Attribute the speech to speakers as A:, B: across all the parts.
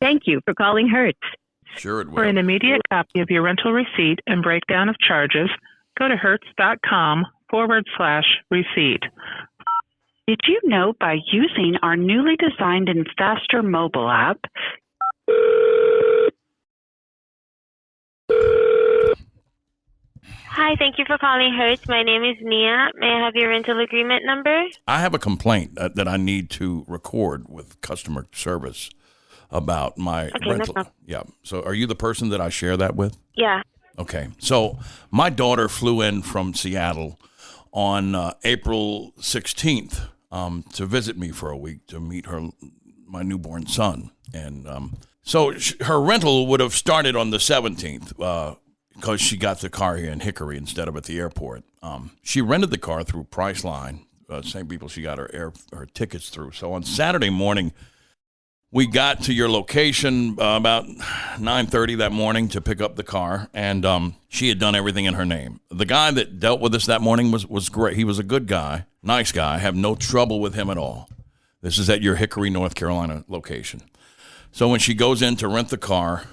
A: Thank you for calling Hertz.
B: Sure it will.
C: For an immediate copy of your rental receipt and breakdown of charges, go to hertz.com/receipt.
D: Did you know by using our newly designed and faster mobile app?
E: Hi, thank you for calling Hertz. My name is Nia. May I have your rental agreement number?
B: I have a complaint that I need to record with customer service about my rental.
E: No.
B: Yeah. So are you the person that I share that with?
E: Yeah.
B: Okay. So my daughter flew in from Seattle on April 16th to visit me for a week to meet my newborn son. And so her rental would have started on the 17th because she got the car here in Hickory instead of at the airport. She rented the car through Priceline, same people she got her tickets through. So on Saturday morning, we got to your location about 9:30 that morning to pick up the car, and she had done everything in her name. The guy that dealt with us that morning was great. He was a good guy, nice guy. I have no trouble with him at all. This is at your Hickory, North Carolina location. So when she goes in to rent the car,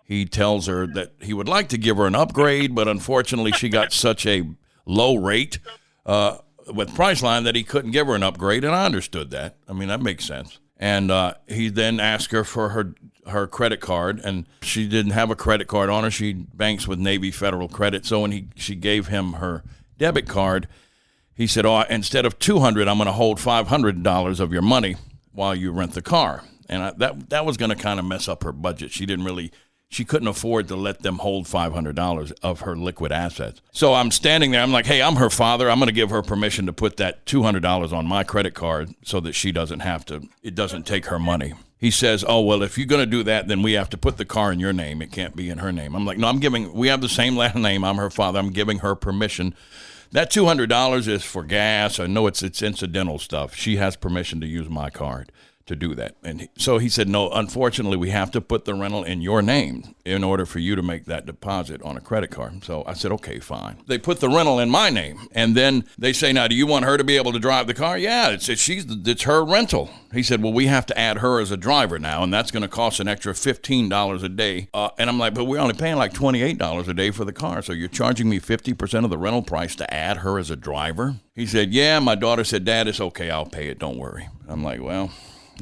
B: he tells her that he would like to give her an upgrade, but unfortunately she got such a low rate with Priceline that he couldn't give her an upgrade, and I understood that. I mean, that makes sense. And he then asked her for her credit card, and she didn't have a credit card on her. She banks with Navy Federal Credit. So when she gave him her debit card, he said, instead of $200, I'm going to hold $500 of your money while you rent the car. And that was going to kind of mess up her budget. She couldn't afford to let them hold $500 of her liquid assets. So I'm standing there. I'm like, hey, I'm her father. I'm going to give her permission to put that $200 on my credit card so that she doesn't have to, it doesn't take her money. He says, oh, well, if you're going to do that, then we have to put the car in your name. It can't be in her name. I'm like, no, we have the same last name. I'm her father. I'm giving her permission. That $200 is for gas. I know it's incidental stuff. She has permission to use my card to do that. And so he said, no, unfortunately, we have to put the rental in your name in order for you to make that deposit on a credit card. So I said, okay, fine. They put the rental in my name. And then they say, now, do you want her to be able to drive the car? Yeah, it's her rental. He said, well, we have to add her as a driver now, and that's going to cost an extra $15 a day. And I'm like, but we're only paying like $28 a day for the car. So you're charging me 50% of the rental price to add her as a driver? He said, yeah. My daughter said, Dad, it's okay. I'll pay it. Don't worry. I'm like, well,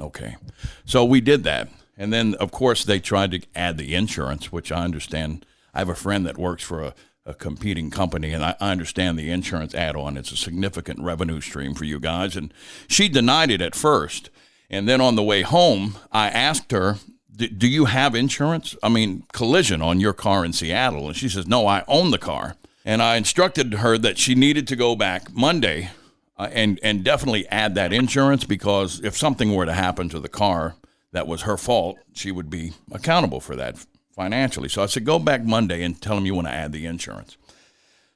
B: okay. So we did that. And then, of course, they tried to add the insurance, which I understand. I have a friend that works for a competing company, and I understand the insurance add-on. It's a significant revenue stream for you guys. And she denied it at first. And then on the way home, I asked her, do you have insurance? I mean, collision on your car in Seattle. And she says, no, I own the car. And I instructed her that she needed to go back Monday and definitely add that insurance, because if something were to happen to the car that was her fault, she would be accountable for that financially. So I said, go back Monday and tell them you want to add the insurance.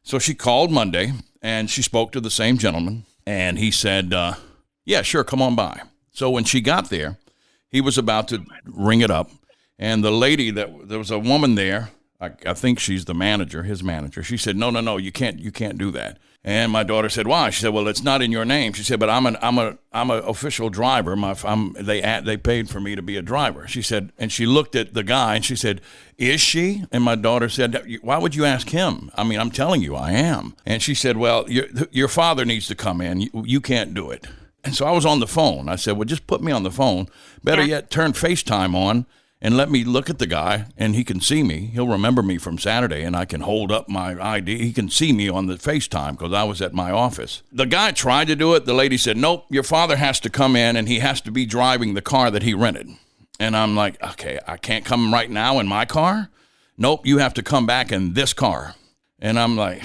B: So she called Monday, and she spoke to the same gentleman, and he said, yeah, sure, come on by. So when she got there, he was about to ring it up, and the lady, there was a woman there, I think she's the manager, his manager. She said, no, you can't do that. And my daughter said, why? She said, well, it's not in your name. She said, but I'm an official driver. They paid for me to be a driver. She said, and she looked at the guy and she said, is she? And my daughter said, why would you ask him? I mean, I'm telling you, I am. And she said, well, your father needs to come in. You can't do it. And so I was on the phone. I said, well, just put me on the phone. Better yet, turn FaceTime on and let me look at the guy, and he can see me. He'll remember me from Saturday, and I can hold up my ID. He can see me on the FaceTime because I was at my office. The guy tried to do it. The lady said, nope, your father has to come in, and he has to be driving the car that he rented. And I'm like, okay, I can't come right now in my car? Nope, you have to come back in this car. And I'm like,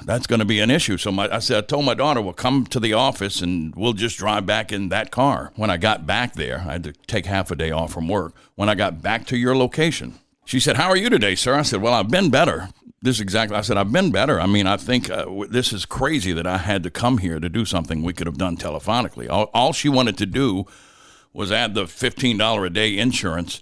B: that's going to be an issue. So I told my daughter, well, come to the office and we'll just drive back in that car. When I got back there, I had to take half a day off from work. When I got back to your location, she said, how are you today, sir? I said, well, I've been better. I said, I've been better. I mean, I think this is crazy that I had to come here to do something we could have done telephonically. All she wanted to do was add the $15 a day insurance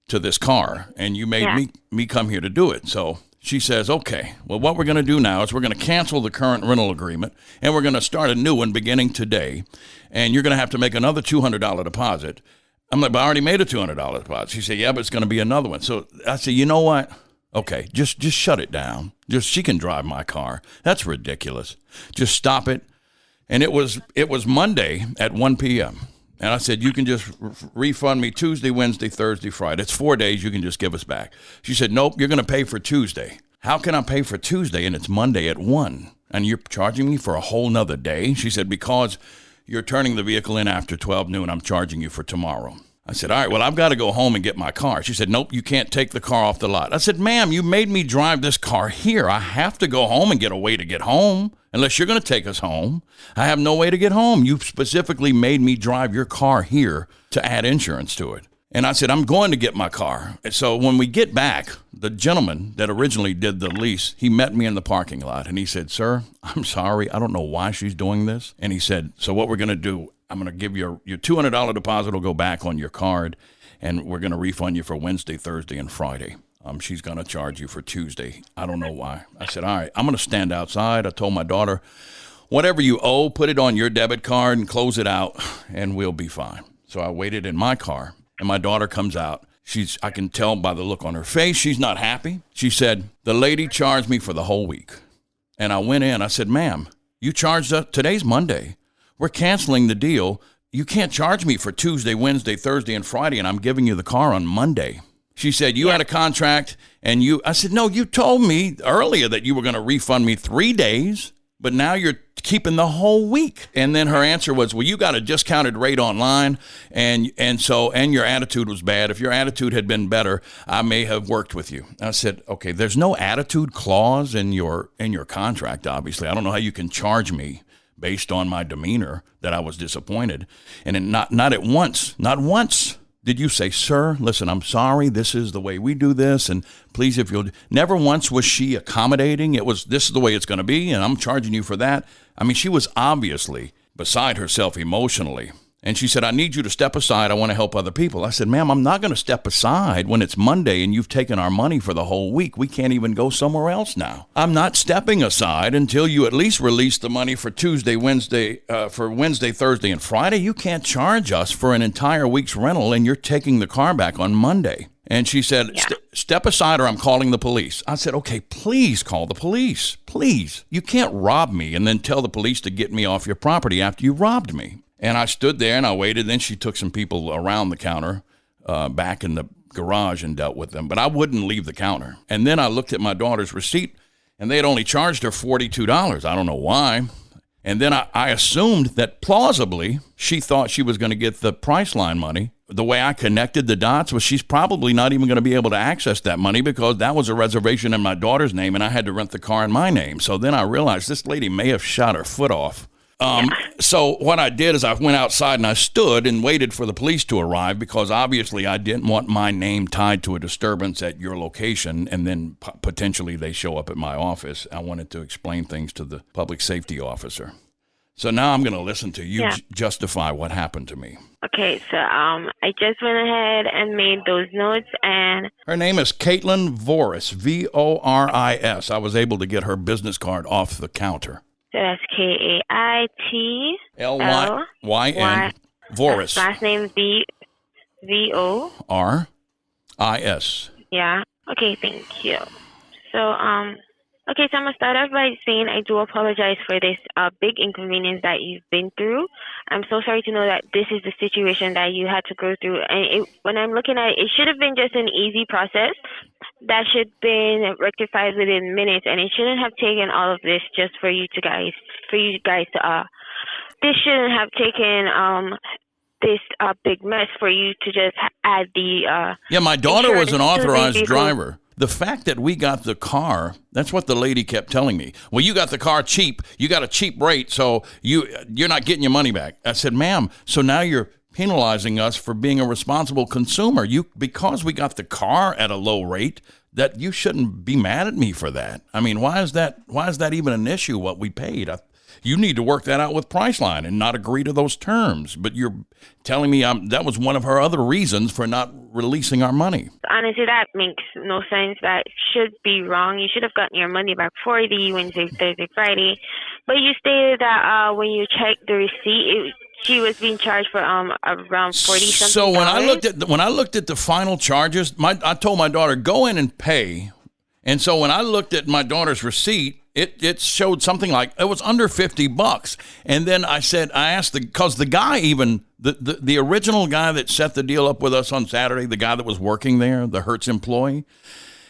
B: to this car, and you made me come here to do it. So she says, okay, well, what we're going to do now is we're going to cancel the current rental agreement, and we're going to start a new one beginning today, and you're going to have to make another $200 deposit, I'm like, but I already made a $200 deposit. She said, yeah, but it's going to be another one. So I said, you know what? Okay, just shut it down. She can drive my car. That's ridiculous. Just stop it. And it was Monday at 1 p.m. And I said, you can just refund me Tuesday, Wednesday, Thursday, Friday. It's 4 days. You can just give us back. She said, nope, you're going to pay for Tuesday. How can I pay for Tuesday and it's Monday at 1? And you're charging me for a whole nother day? She said, because you're turning the vehicle in after 12 noon, I'm charging you for tomorrow. I said, all right, well, I've got to go home and get my car. She said, nope, you can't take the car off the lot. I said, ma'am, you made me drive this car here. I have to go home and get a way to get home. Unless you're going to take us home. I have no way to get home. You specifically made me drive your car here to add insurance to it. And I said, I'm going to get my car. And so when we get back, the gentleman that originally did the lease, he met me in the parking lot. And he said, sir, I'm sorry. I don't know why she's doing this. And he said, so what we're going to do, I'm going to give you your $200 deposit will go back on your card. And we're going to refund you for Wednesday, Thursday, and Friday. She's going to charge you for Tuesday. I don't know why. I said, all right, I'm going to stand outside. I told my daughter, whatever you owe, put it on your debit card and close it out, and we'll be fine. So I waited in my car, and my daughter comes out. I can tell by the look on her face, she's not happy. She said, the lady charged me for the whole week. And I went in. I said, ma'am, you charged us. Today's Monday. We're canceling the deal. You can't charge me for Tuesday, Wednesday, Thursday, and Friday, and I'm giving you the car on Monday. She said, you had a contract, and I said, no, you told me earlier that you were going to refund me 3 days, but now you're keeping the whole week. And then her answer was, well, you got a discounted rate online, and your attitude was bad. If your attitude had been better, I may have worked with you. I said, okay, there's no attitude clause in your contract, obviously. I don't know how you can charge me based on my demeanor that I was disappointed. And not once did you say, sir, listen, I'm sorry, this is the way we do this, and please, if you'll... Never once was she accommodating. It was, this is the way it's going to be, and I'm charging you for that. I mean, she was obviously beside herself emotionally. And she said, I need you to step aside. I want to help other people. I said, ma'am, I'm not going to step aside when it's Monday and you've taken our money for the whole week. We can't even go somewhere else now. I'm not stepping aside until you at least release the money for Wednesday, Thursday, and Friday. You can't charge us for an entire week's rental and you're taking the car back on Monday. And she said, step aside or I'm calling the police. I said, okay, please call the police. Please. You can't rob me and then tell the police to get me off your property after you robbed me. And I stood there and I waited. Then she took some people around the counter back in the garage and dealt with them. But I wouldn't leave the counter. And then I looked at my daughter's receipt, and they had only charged her $42. I don't know why. And then I assumed that plausibly she thought she was going to get the Priceline money. The way I connected the dots was she's probably not even going to be able to access that money because that was a reservation in my daughter's name, and I had to rent the car in my name. So then I realized this lady may have shot her foot off. So what I did is I went outside and I stood and waited for the police to arrive because obviously I didn't want my name tied to a disturbance at your location and then potentially they show up at my office. I wanted to explain things to the public safety officer. So now I'm going to listen to you justify what happened to me.
E: Okay, so I just went ahead and made those notes, and
B: her name is Kaitlyn Voris, Voris. I was able to get her business card off the counter.
E: So that's
B: Kaitlyn Voris.
E: Last name
B: Voris.
E: Yeah. Okay, thank you. So I'm gonna start off by saying I do apologize for this big inconvenience that you've been through. I'm so sorry to know that this is the situation that you had to go through. And when I'm looking at it, it should have been just an easy process that should have been rectified within minutes, and it shouldn't have taken all of this just for you guys to this shouldn't have taken this big mess for you to just add the
B: my daughter was an authorized driver. The fact that we got the car, that's what the lady kept telling me. Well, you got the car cheap. You got a cheap rate, so you're not getting your money back. I said, ma'am, so now you're penalizing us for being a responsible consumer. Because we got the car at a low rate, that you shouldn't be mad at me for that. I mean, why is that even an issue, what we paid? You need to work that out with Priceline and not agree to those terms. But you're telling me that was one of her other reasons for not releasing our money.
E: Honestly, that makes no sense. That should be wrong. You should have gotten your money back for the Wednesday, Thursday, Friday. But you stated that when you checked the receipt, it she was being charged for around 40 something.
B: So when I looked at the final charges, I told my daughter, go in and pay. And so when I looked at my daughter's receipt, it showed something like it was under $50. And then I asked because the guy, even the original guy that set the deal up with us on Saturday, the guy that was working there, the Hertz employee,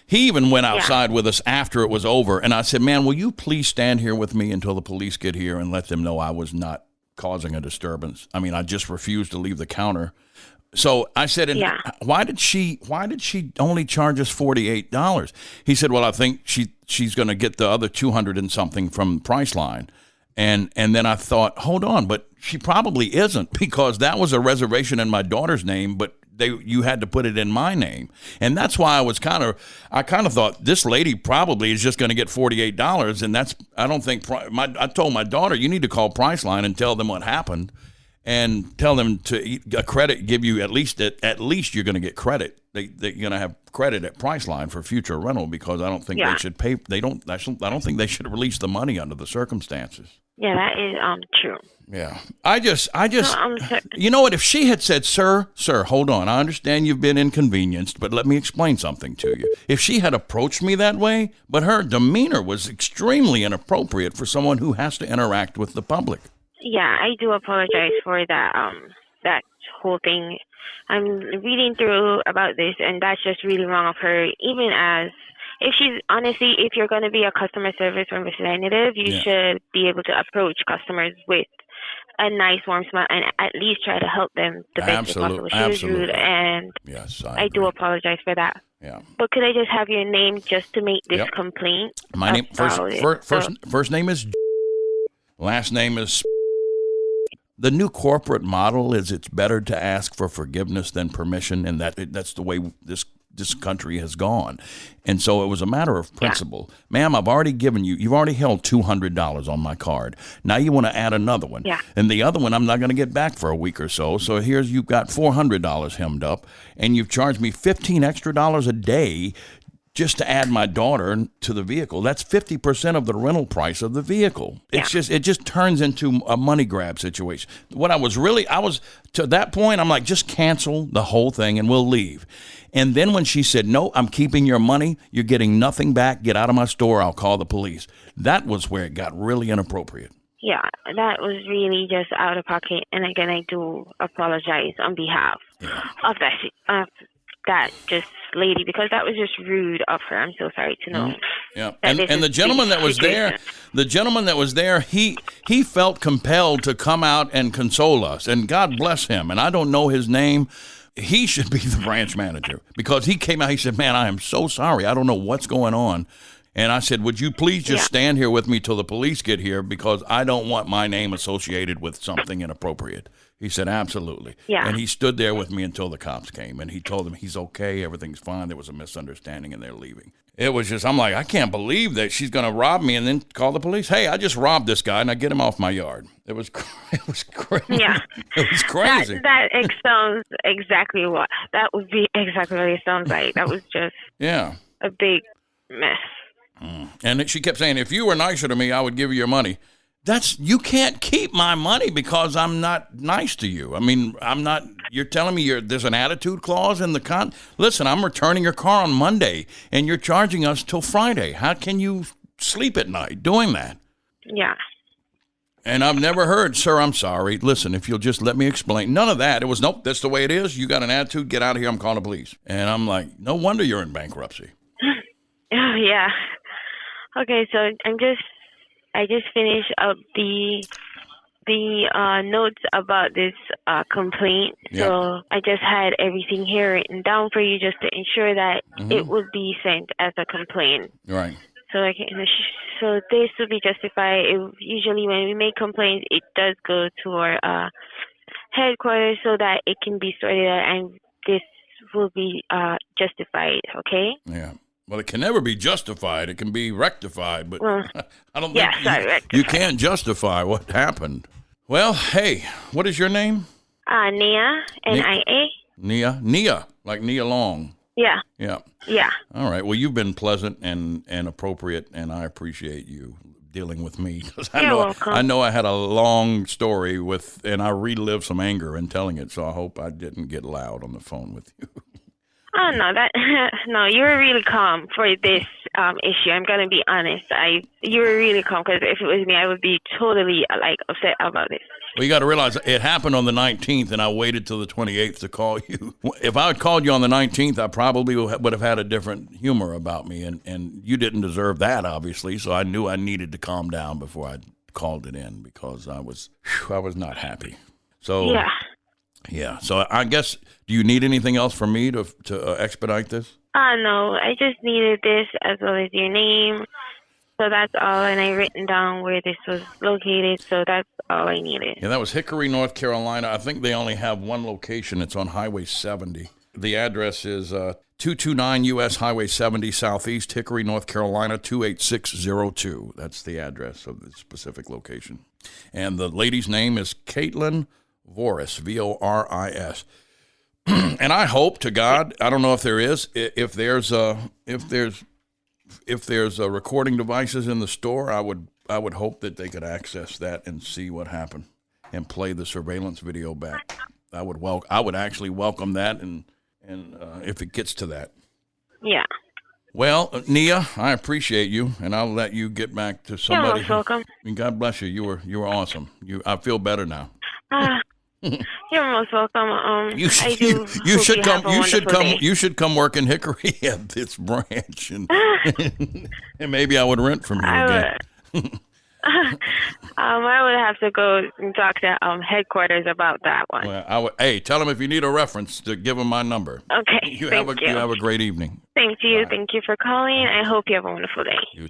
B: he even went outside with us after it was over. And I said, man, will you please stand here with me until the police get here and let them know I was not causing a disturbance. I mean, I just refused to leave the counter. So I said, why did she only charge us $48? He said, well, I think she's going to get the other 200 and something from Priceline. And then I thought, hold on, but she probably isn't, because that was a reservation in my daughter's name, but you had to put it in my name. And that's why I kind of thought this lady probably is just going to get $48. And I told my daughter, you need to call Priceline and tell them what happened. And tell them to give you at least you're going to get credit. You're going to have credit at Priceline for future rental, because I don't think they should pay. I don't think they should release the money under the circumstances.
E: Yeah, that is true.
B: Yeah, I just you know what? If she had said, sir, hold on, I understand you've been inconvenienced, but let me explain something to you. If she had approached me that way, but her demeanor was extremely inappropriate for someone who has to interact with the public.
E: Yeah, I do apologize for that that whole thing. I'm reading through about this, and that's just really wrong of her. Even as if you're going to be a customer service representative, you should be able to approach customers with a nice, warm smile and at least try to help them the best way possible. She was rude, and
B: yes,
E: I do apologize for that.
B: Yeah.
E: But could I just have your name just to make this complaint?
B: My name first name is, last name is. The new corporate model is it's better to ask for forgiveness than permission, and that's the way this country has gone. And so it was a matter of principle. Ma'am, I've already you've already held $200 on my card. Now you want to add another one.
E: Yeah.
B: And the other one I'm not going to get back for a week or so. So you've got $400 hemmed up, and you've charged me $15 extra a day just to add my daughter to the vehicle. That's 50% of the rental price of the vehicle. It just turns into a money grab situation. I was to that point, I'm like, just cancel the whole thing and we'll leave. And then when she said, no, I'm keeping your money, you're getting nothing back, get out of my store, I'll call the police. That was where it got really inappropriate.
E: Yeah, that was really just out of pocket. And again, I do apologize on behalf of that just lady, because that was just rude of her. I'm so sorry to know.
B: Yeah, and the gentleman that was there, he felt compelled to come out and console us, and God bless him. And I don't know his name. He should be the branch manager, because he came out. He said, "Man, I am so sorry. I don't know what's going on." And I said, would you please just stand here with me till the police get here, because I don't want my name associated with something inappropriate. He said, absolutely. Yeah. And he stood there with me until the cops came, and he told them he's okay, everything's fine, there was a misunderstanding, and they're leaving. It was just, I'm like, I can't believe that she's going to rob me and then call the police. Hey, I just robbed this guy, and I get him off my yard. It was crazy.
E: Yeah.
B: It was crazy.
E: That sounds exactly what, that would be exactly what it sounds like. That was just a big mess.
B: And she kept saying, if you were nicer to me, I would give you your money. You can't keep my money because I'm not nice to you. I mean, you're telling me there's an attitude clause in the Listen, I'm returning your car on Monday, and you're charging us till Friday. How can you sleep at night doing that?
E: Yeah.
B: And I've never heard, sir, I'm sorry. Listen, if you'll just let me explain. None of that. It was, nope, that's the way it is. You got an attitude, get out of here, I'm calling the police. And I'm like, no wonder you're in bankruptcy.
E: Oh, yeah. Okay, so I just finished up the notes about this complaint.
B: Yep.
E: So I just had everything here written down for you just to ensure that it would be sent as a complaint.
B: Right.
E: So so this will be justified. Usually when we make complaints, it does go to our headquarters so that it can be sorted out, and this will be justified. Okay.
B: Yeah. Well, it can never be justified. It can be rectified, but I don't think you can't justify what happened. Well, hey, what is your name?
E: Nia, N-I-A.
B: Nia, like Nia Long.
E: Yeah.
B: Yeah.
E: Yeah.
B: All right. Well, you've been pleasant and appropriate, and I appreciate you dealing with me. 'Cause
E: You're welcome.
B: I know I had a long story and I relived some anger in telling it, so I hope I didn't get loud on the phone with you.
E: Oh no, no, you were really calm for this issue. I'm gonna be honest. You were really calm because if it was me, I would be totally upset about it.
B: Well, you got to realize it happened on the 19th, and I waited till the 28th to call you. If I had called you on the 19th, I probably would have had a different humor about me, and you didn't deserve that, obviously. So I knew I needed to calm down before I called it in because I was not happy. So yeah. So I guess, do you need anything else from me to expedite this?
E: No, I just needed this as well as your name. So that's all, and I written down where this was located, so that's all I needed.
B: Yeah, that was Hickory, North Carolina. I think they only have one location. It's on Highway 70. The address is 229 U.S. Highway 70 Southeast, Hickory, North Carolina, 28602. That's the address of the specific location. And the lady's name is Kaitlyn Voris, Voris. And I hope to God, I don't know if there is, if there's recording devices in the store, I would hope that they could access that and see what happened and play the surveillance video back. I would actually welcome that, and if it gets to that.
E: Yeah.
B: Well, Nia, I appreciate you, and I'll let you get back to somebody.
E: You're most welcome.
B: And God bless you. You were awesome. I feel better now.
E: You're most welcome.
B: You should come work in Hickory at this branch, and and maybe I would rent from you again.
E: I would have to go and talk to headquarters about that one.
B: Well, hey, tell them if you need a reference to give them my number.
E: Okay.
B: You have a great evening.
E: Thank you.
B: Bye.
E: Thank you for calling. I hope you have a wonderful day.
B: You